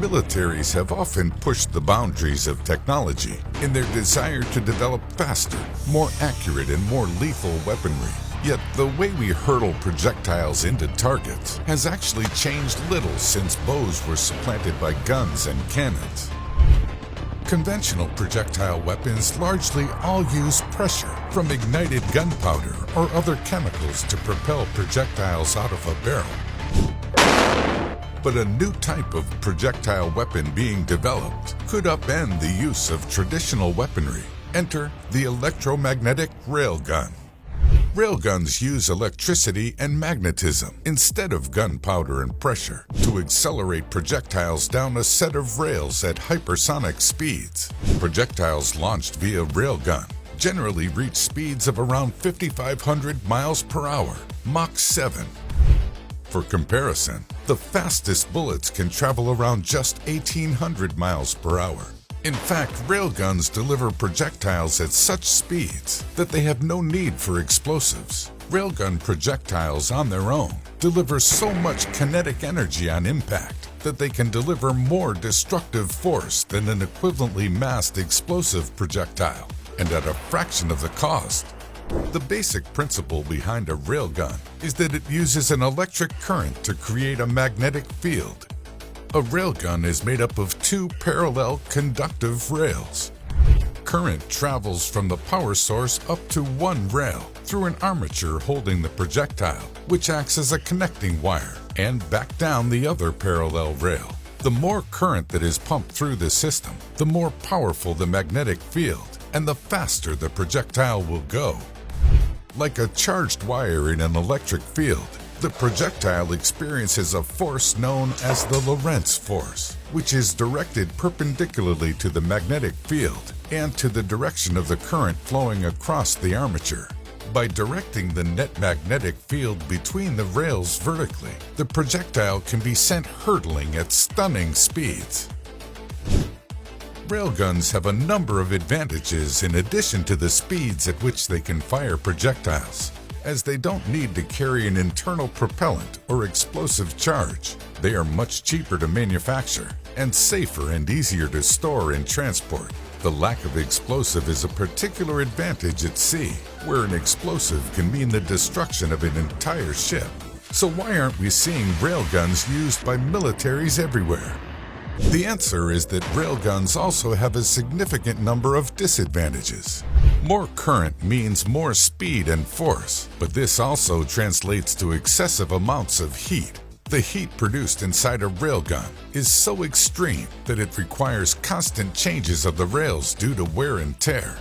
Militaries have often pushed the boundaries of technology in their desire to develop faster, more accurate, and more lethal weaponry. Yet the way we hurtle projectiles into targets has actually changed little since bows were supplanted by guns and cannons. Conventional projectile weapons largely all use pressure from ignited gunpowder or other chemicals to propel projectiles out of a barrel. But a new type of projectile weapon being developed could upend the use of traditional weaponry. Enter the electromagnetic railgun. Railguns use electricity and magnetism instead of gunpowder and pressure to accelerate projectiles down a set of rails at hypersonic speeds. Projectiles launched via railgun generally reach speeds of around 5,500 miles per hour, Mach 7. For comparison, the fastest bullets can travel around just 1,800 miles per hour. In fact, railguns deliver projectiles at such speeds that they have no need for explosives. Railgun projectiles on their own deliver so much kinetic energy on impact that they can deliver more destructive force than an equivalently massed explosive projectile, and at a fraction of the cost. The basic principle behind a railgun is that it uses an electric current to create a magnetic field. A railgun is made up of two parallel conductive rails. Current travels from the power source up to one rail through an armature holding the projectile, which acts as a connecting wire, and back down the other parallel rail. The more current that is pumped through the system, the more powerful the magnetic field, and the faster the projectile will go. Like a charged wire in an electric field, the projectile experiences a force known as the Lorentz force, which is directed perpendicularly to the magnetic field and to the direction of the current flowing across the armature. By directing the net magnetic field between the rails vertically, the projectile can be sent hurtling at stunning speeds. Railguns have a number of advantages in addition to the speeds at which they can fire projectiles. As they don't need to carry an internal propellant or explosive charge, they are much cheaper to manufacture and safer and easier to store and transport. The lack of explosive is a particular advantage at sea, where an explosive can mean the destruction of an entire ship. So why aren't we seeing railguns used by militaries everywhere? The answer is that railguns also have a significant number of disadvantages. More current means more speed and force, but this also translates to excessive amounts of heat. The heat produced inside a railgun is so extreme that it requires constant changes of the rails due to wear and tear.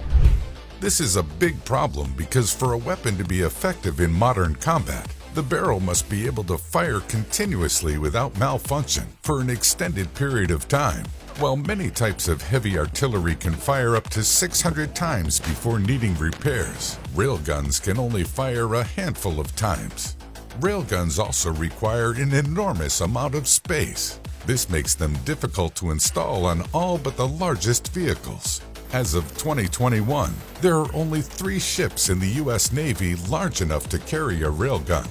This is a big problem because for a weapon to be effective in modern combat, the barrel must be able to fire continuously without malfunction for an extended period of time. While many types of heavy artillery can fire up to 600 times before needing repairs, railguns can only fire a handful of times. Railguns also require an enormous amount of space. This makes them difficult to install on all but the largest vehicles. As of 2021, there are only 3 ships in the U.S. Navy large enough to carry a railgun.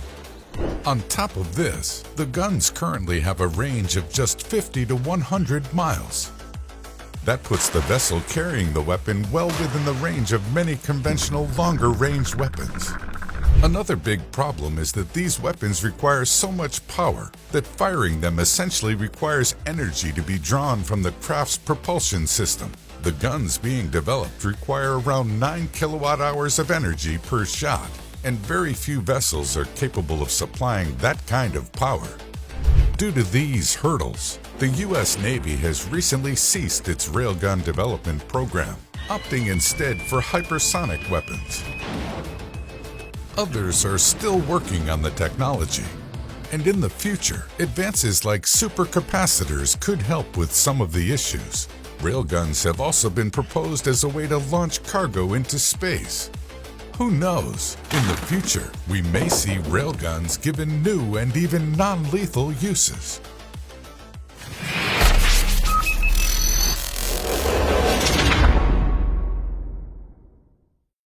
On top of this, the guns currently have a range of just 50 to 100 miles. That puts the vessel carrying the weapon well within the range of many conventional longer-range weapons. Another big problem is that these weapons require so much power that firing them essentially requires energy to be drawn from the craft's propulsion system. The guns being developed require around 9 kilowatt-hours of energy per shot, and very few vessels are capable of supplying that kind of power. Due to these hurdles, the U.S. Navy has recently ceased its railgun development program, opting instead for hypersonic weapons. Others are still working on the technology, and in the future, advances like supercapacitors could help with some of the issues. Railguns have also been proposed as a way to launch cargo into space. Who knows? In the future, we may see railguns given new and even non-lethal uses.